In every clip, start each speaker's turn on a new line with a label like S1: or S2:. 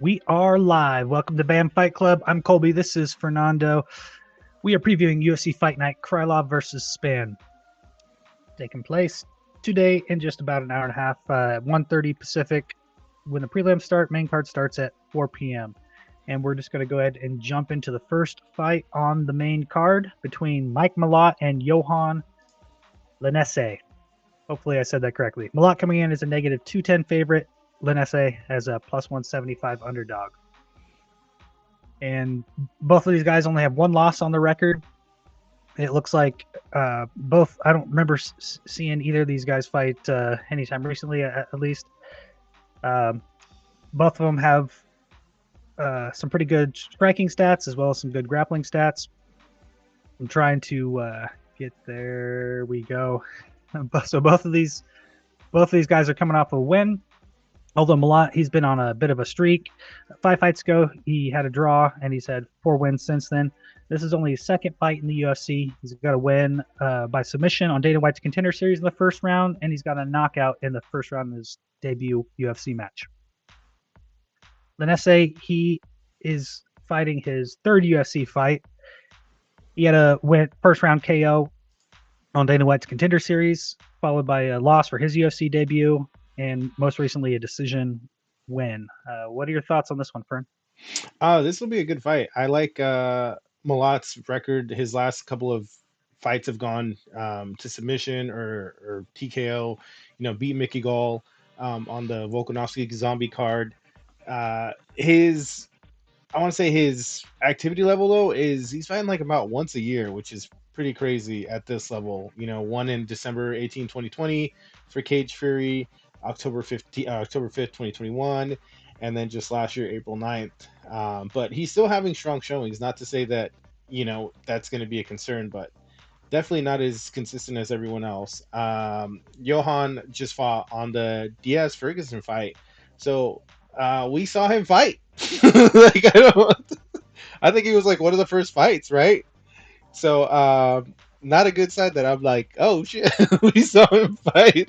S1: We are live. Welcome to BAM Fight Club. I'm Colby. This is Fernando. We are previewing UFC Fight Night Krylov versus Spann. Taking place today in just about an hour and a half, 1:30 Pacific. When the prelims start, main card starts at 4 p.m. And we're just going to go ahead and jump into the first fight on the main card between Mike Malott and Johan Lanese. Hopefully I said that correctly. Malott coming in as a negative 210 favorite. Lanese as a plus 175 underdog. And both of these guys only have one loss on the record. It looks like both, I don't remember seeing either of these guys fight anytime recently, at least. Both of them have some pretty good striking stats as well as some good grappling stats. I'm trying to get there. We go. So both of these guys are coming off a win. Although Malott, he's been on a bit of a streak. 5 fights ago, he had a draw, and he's had 4 wins since then. This is only his second fight in the UFC. He's got a win by submission on Dana White's Contender Series in the first round, and he's got a knockout in the first round of his debut UFC match. Lanese, he is fighting his third UFC fight. He had a first round KO on Dana White's Contender Series, followed by a loss for his UFC debut, and most recently a decision win. What are your thoughts on this one, Fern?
S2: This will be a good fight. I like Malott's record. His last couple of fights have gone to submission or TKO. Beat Mickey Gall on the Volkanovski Zombie card. I want to say his activity level though is he's fighting like about once a year, which is pretty crazy at this level. One in December 18, 2020 for Cage Fury. October 5th, 2021, and then just last year, April 9th. But he's still having strong showings. Not to say that, that's going to be a concern, but definitely not as consistent as everyone else. Johan just fought on the Diaz-Ferguson fight. So we saw him fight. I think he was like one of the first fights, right? So not a good sign that I'm like, oh shit, we saw him fight.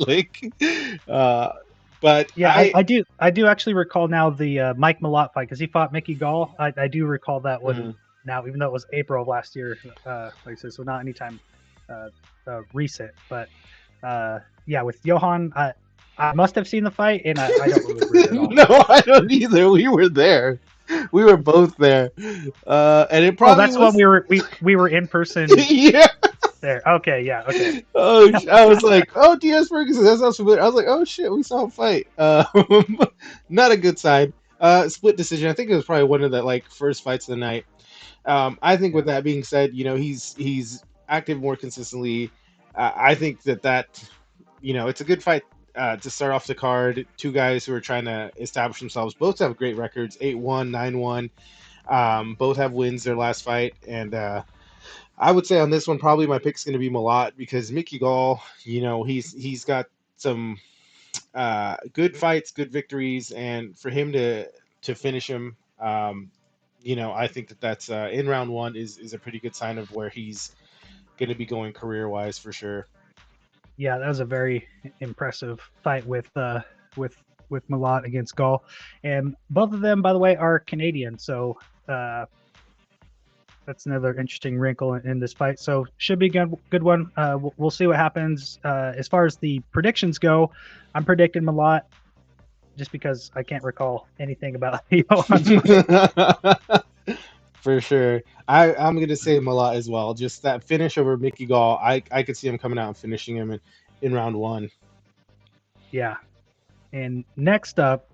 S2: But
S1: yeah, I do actually recall now the Mike Malott fight because he fought Mickey Gall. I do recall that one now, even though it was April of last year, like I said, so not anytime recent. But yeah, with Johan, I must have seen the fight, and I don't remember it at all.
S2: No, I don't either. We were there. We were both there, and it probably
S1: that's when we were in person.
S2: Yeah.
S1: There. Okay. Yeah. Okay.
S2: Oh, I was like, oh, Diaz Ferguson. That sounds familiar. I was like, oh shit, we saw him fight. Not a good sign. Split decision. I think it was probably one of the first fights of the night. I think with that being said, he's active more consistently. I think that it's a good fight to start off the card. Two guys who are trying to establish themselves. Both have great records: 8-1, 9-1. Both have wins their last fight, and I would say on this one, probably my pick's going to be Malott because Mickey Gall, he's got some good fights, good victories, and for him to finish him, I think that's in round one is a pretty good sign of where he's going to be going career wise for sure.
S1: Yeah, that was a very impressive fight with Malott against Gall, and both of them, by the way, are Canadian, so. That's another interesting wrinkle in this fight. So should be a good one. We'll see what happens. As far as the predictions go, I'm predicting Malott just because I can't recall anything about
S2: For sure. I'm going to say Malott as well. Just that finish over Mickey Gall, I could see him coming out and finishing him in round one.
S1: Yeah. And next up,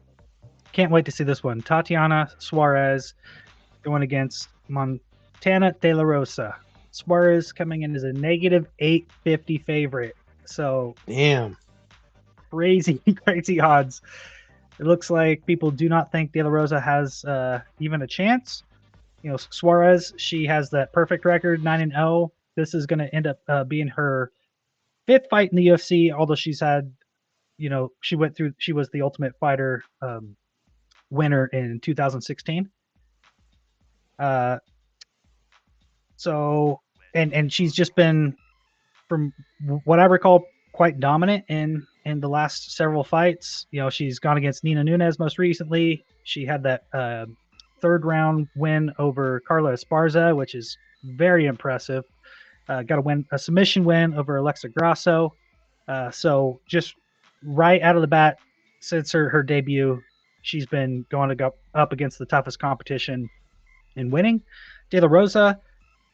S1: can't wait to see this one. Tatiana Suarez going against Montana De La Rosa. Suarez coming in as a negative 850 favorite. So
S2: damn,
S1: crazy odds. It looks like people do not think De La Rosa has even a chance. Suarez, she has that perfect record, 9-0. This is going to end up being her 5th fight in the UFC. Although she's had, she was the Ultimate Fighter winner in 2016. So, and she's just been, from what I recall, quite dominant in the last several fights. She's gone against Nina Nunes most recently, She had that third round win over Carla Esparza, which is very impressive. Got a submission win over Alexa Grasso. So just right out of the bat, since her debut, she's been going to go up against the toughest competition and winning. De La Rosa,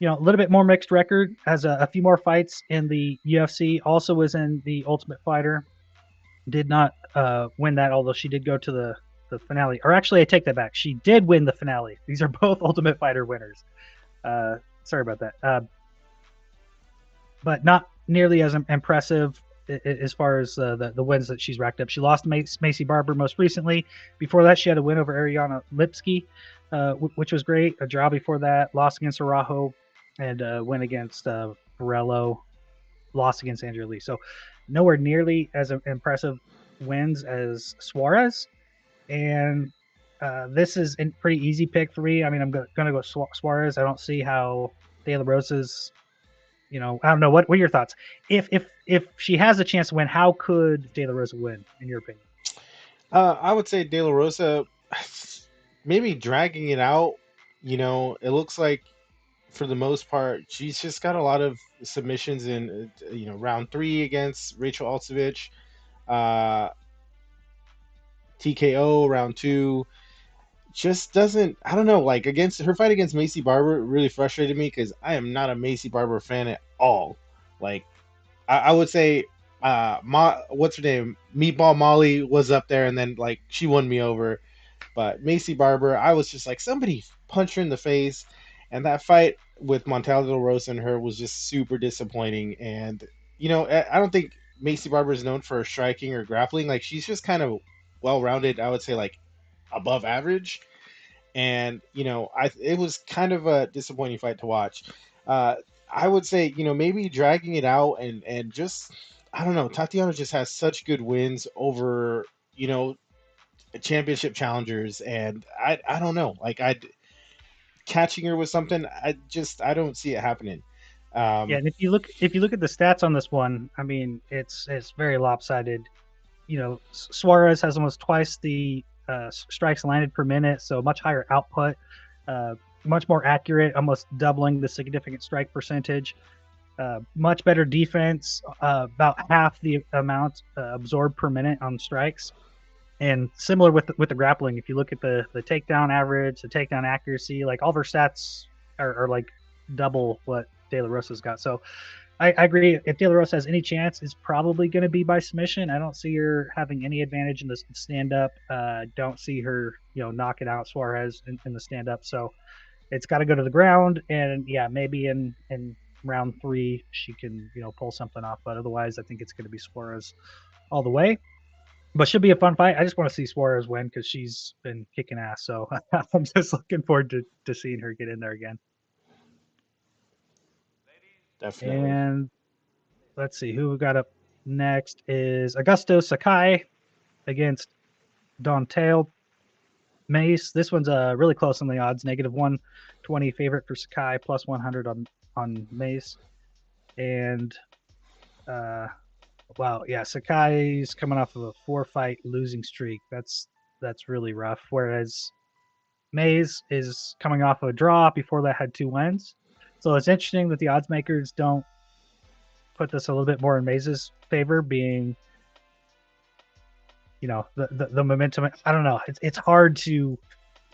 S1: a little bit more mixed record, has a few more fights in the UFC. Also was in the Ultimate Fighter. Did not win that, although she did go to the finale. Or actually, I take that back. She did win the finale. These are both Ultimate Fighter winners. Sorry about that. But not nearly as impressive as far as the wins that she's racked up. She lost to Macy Barber most recently. Before that, she had a win over Ariana Lipsky, which was great. A draw before that, lost against Araujo, and win against Borello, lost against Andrea Lee. So nowhere nearly as impressive wins as Suarez. And this is a pretty easy pick for me. I mean, I'm going to go Suarez. I don't see how De La Rosa's, I don't know. What are your thoughts? If she has a chance to win, how could De La Rosa win, in your opinion?
S2: I would say De La Rosa, maybe dragging it out. It looks like for the most part, she's just got a lot of submissions in, round 3 against Rachel Altsevich, TKO round 2. Just doesn't, I don't know, like against her fight against Macy Barber really frustrated me because I am not a Macy Barber fan at all. Like, I would say, what's her name? Meatball Molly was up there, and then like she won me over. But Macy Barber, I was just like, somebody punch her in the face. And that fight with Montalvo De La Rosa and her was just super disappointing. And, I don't think Macy Barber is known for striking or grappling. Like, she's just kind of well-rounded, I would say, like, above average. And, it was kind of a disappointing fight to watch. I would say, maybe dragging it out and just, I don't know, Tatiana just has such good wins over, championship challengers. And I don't know, like, catching her with something, I don't see it happening.
S1: Yeah, and if you look at the stats on this one, I mean, it's very lopsided. Suarez has almost twice the strikes landed per minute, so much higher output, much more accurate, almost doubling the significant strike percentage. Much better defense, about half the amount absorbed per minute on strikes. And similar with the grappling, if you look at the takedown average, the takedown accuracy, like all of her stats are like double what De La Rosa's got. So I agree. If De La Rosa has any chance, it's probably going to be by submission. I don't see her having any advantage in the stand up. Don't see her, knocking out Suarez in the stand up. So it's got to go to the ground. And yeah, maybe in round 3 she can, pull something off. But otherwise, I think it's going to be Suarez all the way. But should be a fun fight. I just want to see Suarez win because she's been kicking ass. So I'm just looking forward to seeing her get in there again.
S2: Definitely.
S1: And let's see who we got up next is Augusto Sakai against Dontel Mace. This one's really close on the odds. -120 favorite for Sakai, plus 100 on Mace. And wow, yeah, Sakai's coming off of a 4-fight losing streak. That's really rough. Whereas Mays is coming off of a draw. Before that, had 2 wins. So it's interesting that the odds makers don't put this a little bit more in Mays' favor, being, the momentum. I don't know. It's hard to,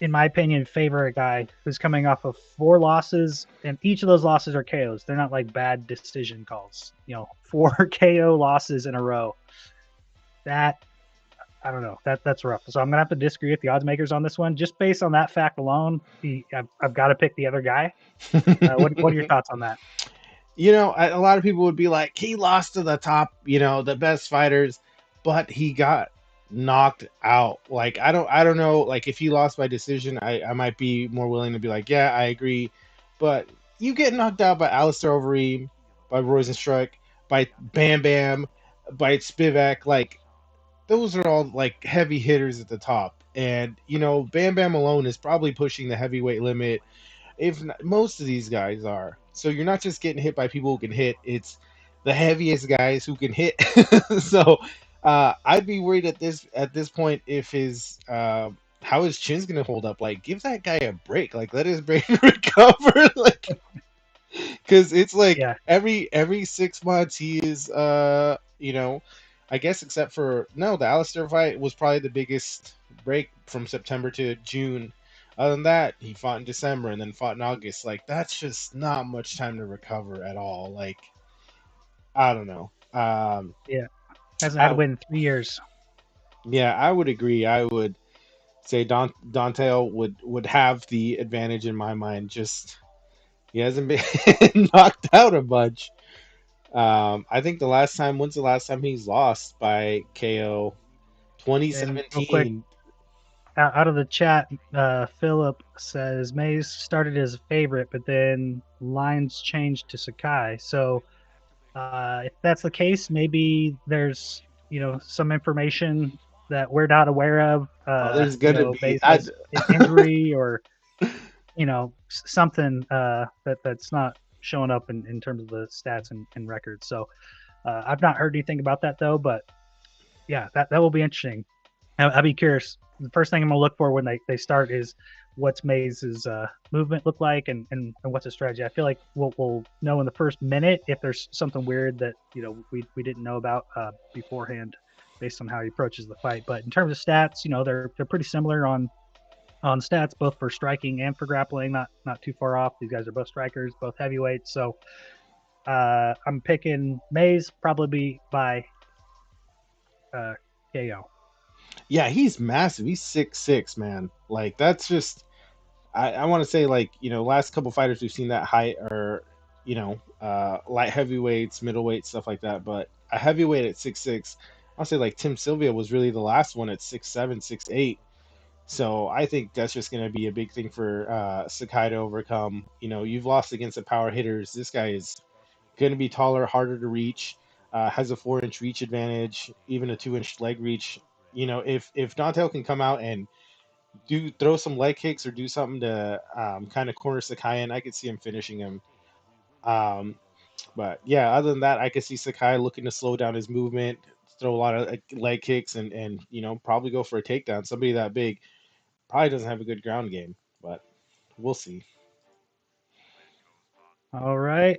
S1: in my opinion, favor a guy who's coming off of 4 losses, and each of those losses are KOs. They're not like bad decision calls. 4 KO losses in a row. That, I don't know. That's rough. So I'm gonna have to disagree with the odds makers on this one, just based on that fact alone. I've got to pick the other guy. What are your thoughts on that?
S2: A lot of people would be like, he lost to the top, the best fighters, but he got knocked out. Like, I don't know. Like, if he lost by decision, I might be more willing to be like, yeah, I agree. But you get knocked out by Alistair Overeem, by Rosenstruck, by Bam Bam, by Spivak. Like, those are all like heavy hitters at the top. And, Bam Bam alone is probably pushing the heavyweight limit. If not, most of these guys are. So you're not just getting hit by people who can hit. It's the heaviest guys who can hit. So I'd be worried at this point if his how his chin's gonna hold up. Like, give that guy a break. Like, let his brain recover. Like, because it's like
S1: Yeah,
S2: every 6 months he is I guess except for no, the Alistair fight was probably the biggest break from September to June. Other than that, he fought in December and then fought in August. Like, that's just not much time to recover at all. Like, I don't know.
S1: yeah. Hasn't had a
S2: I
S1: win in 3 years.
S2: Yeah, I would agree. I would say Dante would have the advantage in my mind. Just he hasn't been knocked out a bunch. I think when's the last time he's lost by KO?
S1: And real quick,
S2: 2017.
S1: out of the chat, Philip says Mays started as a favorite, but then lines changed to Sakai. So if that's the case, maybe there's some information that we're not aware of.
S2: Oh, there's gonna be.
S1: Mays has an injury or something that's not showing up in terms of the stats and records. So I've not heard anything about that though, but yeah, that will be interesting. I'll be curious. The first thing I'm gonna look for when they start is what's Maze's movement look like and what's his strategy. I feel like we'll know in the first minute if there's something weird that we didn't know about beforehand based on how he approaches the fight. But in terms of stats, they're pretty similar on stats, both for striking and for grappling. Not too far off. These guys are both strikers, both heavyweights. So I'm picking Maze probably by KO.
S2: Yeah, he's massive. He's 6'6", man. Like, that's just. I want to say, like, last couple fighters we've seen that height are light heavyweights, middleweight, stuff like that. But a heavyweight at 6'6", I'll say like Tim Sylvia was really the last one at 6'7", 6'8". So I think that's just going to be a big thing for Sakai to overcome. You've lost against the power hitters. This guy is going to be taller, harder to reach, has a 4-inch reach advantage, even a 2-inch leg reach. If Dante can come out and throw some leg kicks or do something to kind of corner Sakai, and I could see him finishing him. Um, but yeah, other than that, I could see Sakai looking to slow down his movement, throw a lot of leg kicks, and probably go for a takedown. Somebody that big probably doesn't have a good ground game, but we'll see.
S1: All right.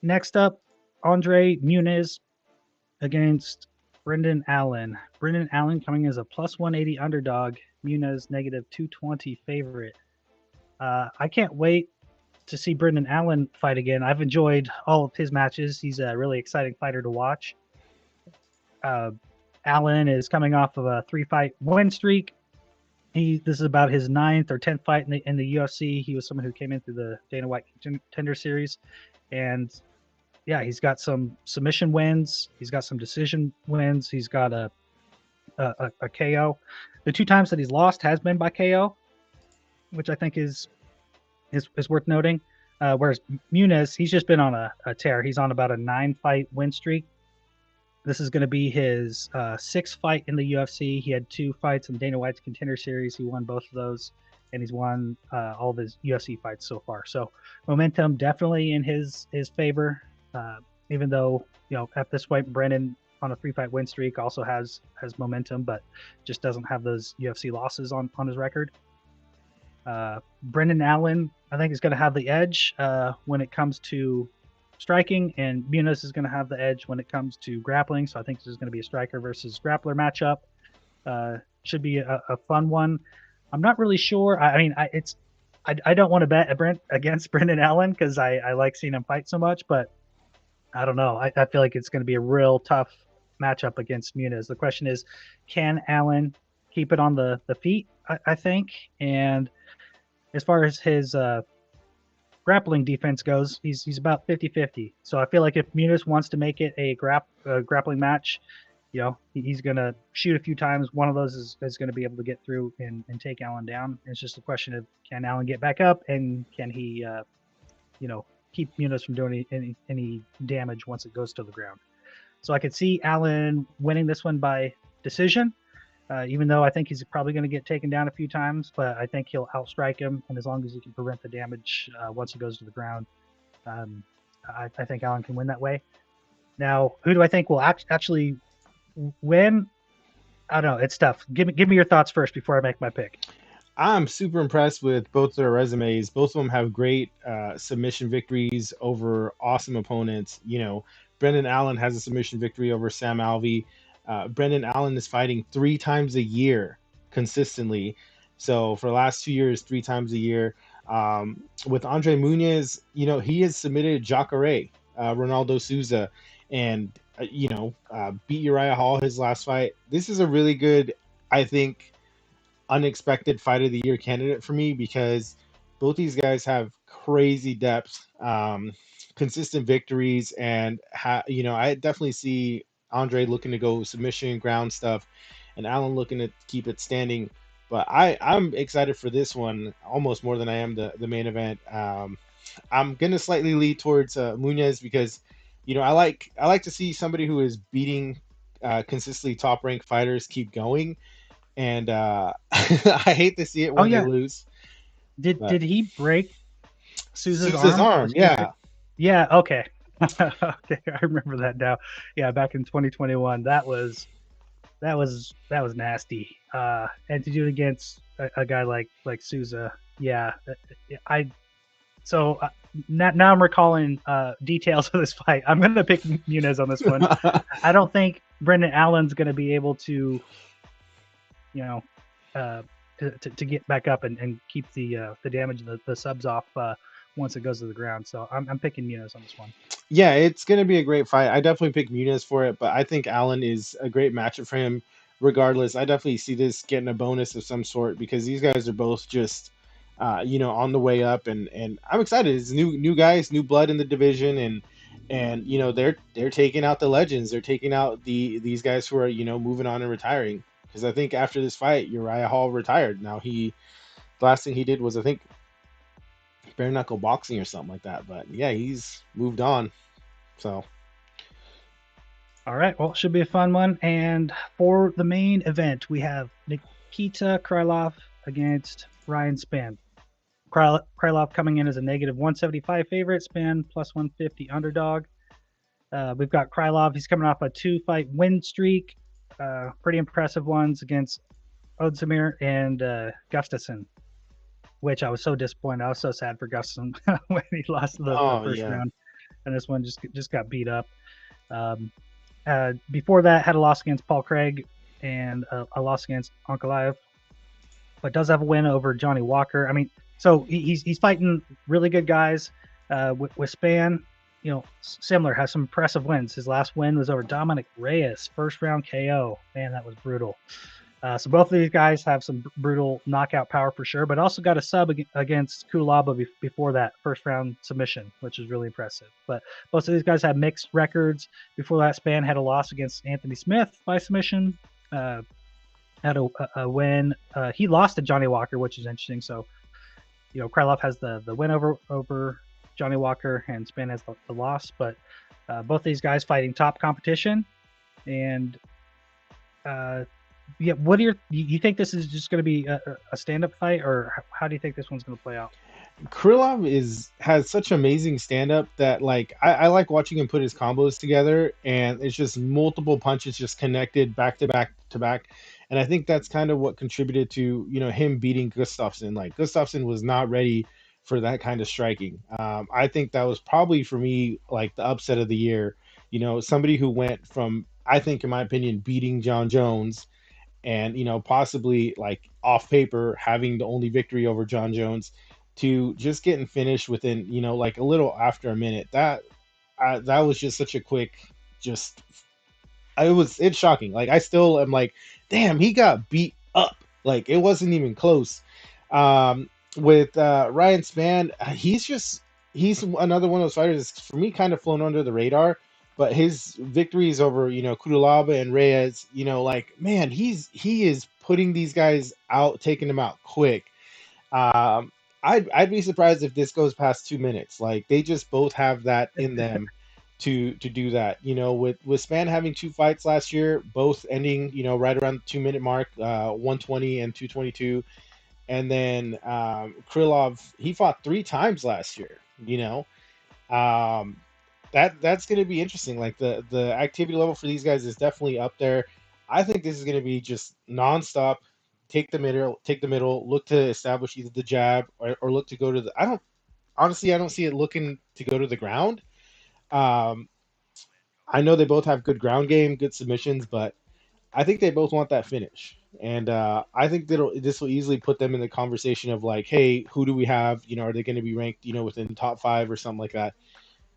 S1: Next up, Andre Muniz against Brendan Allen. Brendan Allen coming as a plus 180 underdog. Muniz negative 220 favorite. I can't wait to see Brendan Allen fight again. I've enjoyed all of his matches. He's a really exciting fighter to watch. Allen is coming off of a 3-fight win streak. This is about his 9th or 10th fight in the UFC. He was someone who came in through the Dana White Contender Series, and yeah, he's got some submission wins. He's got some decision wins. He's got a KO. The 2 times that he's lost has been by KO, which I think is worth noting. Whereas Muniz, he's just been on a tear. He's on about a 9-fight win streak. This is going to be his 6th fight in the UFC. He had 2 fights in Dana White's Contender Series. He won both of those, and he's won all of his UFC fights so far. So momentum definitely in his favor. Even though at this point Brendan on a 3-fight win streak also has momentum, but just doesn't have those UFC losses on his record. Brendan Allen, I think, is going to have the edge when it comes to striking, and Muniz is going to have the edge when it comes to grappling. So I think this is going to be a striker versus grappler matchup. Should be a fun one. I'm not really sure. I don't want to bet against Brendan Allen because I like seeing him fight so much, but I don't know. I feel like it's going to be a real tough matchup against Muniz. The question is, can Allen keep it on the feet? I think. And as far as his grappling defense goes, he's about 50-50. So I feel like if Muniz wants to make it a grappling match, he's going to shoot a few times. One of those is going to be able to get through and take Allen down. It's just a question of, can Allen get back up, and can he, keep Muniz from doing any damage once it goes to the ground. So I could see Allen winning this one by decision, even though I think he's probably going to get taken down a few times, but I think he'll outstrike him, and as long as he can prevent the damage once he goes to the ground, I think Allen can win that way. Now, who do I think will actually win? I don't know. It's tough. Give me your thoughts first before I make my pick.
S2: I'm super impressed with both their resumes. Both of them have great submission victories over awesome opponents. Brendan Allen has a submission victory over Sam Alvey. Brendan Allen is fighting 3 times a year consistently. So for the last 2 years, 3 times a year. With Andre Muniz, he has submitted Jacare, Ronaldo Souza, and beat Uriah Hall his last fight. This is a really good, I think, unexpected fight of the year candidate for me because both these guys have crazy depth, consistent victories, and I definitely see Andre looking to go submission ground stuff, and Allen looking to keep it standing. But I'm excited for this one almost more than I am the main event. I'm gonna slightly lead towards Munez because I like to see somebody who is beating consistently top ranked fighters keep going, and I hate to see it
S1: Oh
S2: when they
S1: yeah,
S2: lose.
S1: did
S2: But
S1: he break Souza's
S2: Sousa's
S1: arm?
S2: arm, yeah.
S1: Yeah. Okay. Okay, I remember that now. Yeah, back in 2021, that was nasty. And to do it against a guy like Souza, yeah. I so now I'm recalling details of this fight. I'm going to pick Muniz on this one. I don't think Brendan Allen's going to be able to, uh, to get back up and keep the damage and the subs off once it goes to the ground. So I'm picking Muniz on this one.
S2: Yeah, it's going to be a great fight. I definitely pick Muniz for it, but I think Allen is a great matchup for him. Regardless, I definitely see this getting a bonus of some sort because these guys are both just, on the way up, and I'm excited. It's new guys, new blood in the division, and they're taking out the legends. They're taking out these guys who are moving on and retiring. Because I think after this fight, Uriah Hall retired. Now the last thing he did was I think bare knuckle boxing or something like that. But yeah, he's moved on. So
S1: All right. Well, it should be a fun one. And for the main event, we have Nikita Krylov against Ryan Spann. Krylov coming in as a negative 175 favorite, Spann plus 150 underdog. We've got Krylov. He's coming off a 2-fight win streak. Pretty impressive ones against Ozdemir and Gustafsson, which I was so disappointed. I was so sad for Gustafsson when he lost the first round, and this one just got beat up. Before that, had a loss against Paul Craig and a loss against Ankalaev, but does have a win over Johnny Walker. I mean, so he's fighting really good guys. With Spann, similar, has some impressive wins. His last win was over Dominic Reyes, first round KO. Man, that was brutal. So both of these guys have some brutal knockout power for sure, but also got a sub against Krylov before that first round submission, which is really impressive. But both of these guys have mixed records. Before that, Spann had a loss against Anthony Smith by submission. Had a win. He lost to Johnny Walker, which is interesting. So, Krylov has the win over Johnny Walker, and Spann has the loss. But both these guys fighting top competition, and yeah, what do you think this is just going to be a stand-up fight, or how do you think this one's going to play out?
S2: Krylov has such amazing stand-up that I like watching him put his combos together, and it's just multiple punches just connected back to back to back. And I think that's kind of what contributed to him beating Gustafsson. Like Gustafsson was not ready for that kind of striking. I think that was probably for me like the upset of the year. Somebody who went from, I think in my opinion, beating John Jones and possibly like off paper having the only victory over John Jones to just getting finished within like a little after a minute. That was just such a quick, just it's shocking. Like I still am like, damn, he got beat up. Like it wasn't even close. With Ryan Spann, he's another one of those fighters that's for me kind of flown under the radar. But his victories over Kudalaba and Reyes, like man, he is putting these guys out, taking them out quick. I'd be surprised if this goes past 2 minutes. Like they just both have that in them to do that. With Spann having 2 fights last year, both ending right around the 2-minute mark, 120 and 222, and then Krylov, he fought 3 times last year. That's going to be interesting. Like the activity level for these guys is definitely up there. I think this is going to be just nonstop. Take the middle. Look to establish either the jab or look to go to the. I don't see it looking to go to the ground. Um, I know they both have good ground game, good submissions, but I think they both want that finish. And I think that this will easily put them in the conversation of like, hey, who do we have? You know, are they going to be ranked, within top five or something like that?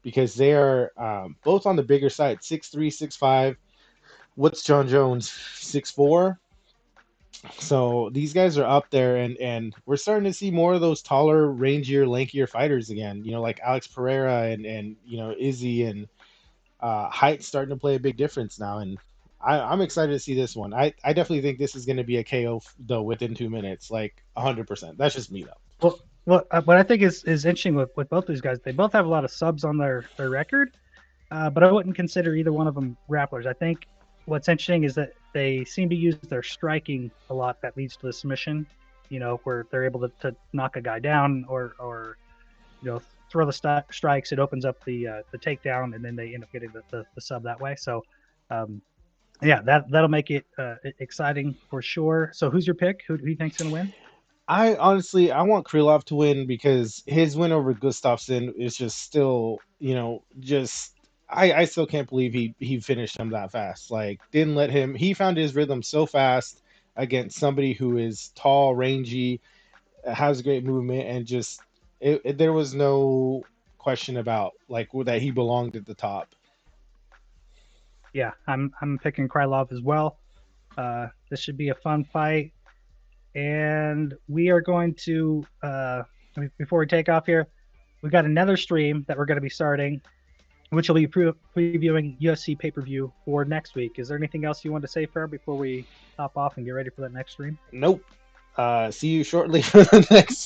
S2: Because they are both on the bigger side, 6'3", 6'5". What's John Jones, 6'4"? So these guys are up there, and we're starting to see more of those taller, rangier, lankier fighters again. Like Alex Pereira and Izzy and height starting to play a big difference now. And I'm excited to see this one. I definitely think this is going to be a KO though within 2 minutes, like 100%. That's just me though.
S1: What I think is interesting with both these guys, they both have a lot of subs on their record, but I wouldn't consider either one of them grapplers. I think what's interesting is that they seem to use their striking a lot that leads to the submission, where they're able to knock a guy down or throw the strikes. It opens up the takedown, and then they end up getting the sub that way. So, yeah, that'll make it exciting for sure. So, who's your pick? Who do you think's going to win?
S2: I want Krylov to win because his win over Gustafsson is just still, just I still can't believe he finished him that fast. Like didn't let him. He found his rhythm so fast against somebody who is tall, rangy, has great movement, and just there was no question about like that he belonged at the top.
S1: Yeah, I'm picking Krylov as well. This should be a fun fight, and we are going to before we take off here, we got another stream that we're going to be starting, which will be previewing UFC pay-per-view for next week. Is there anything else you want to say, Fer, before we hop off and get ready for that next stream?
S2: Nope. See you shortly for the next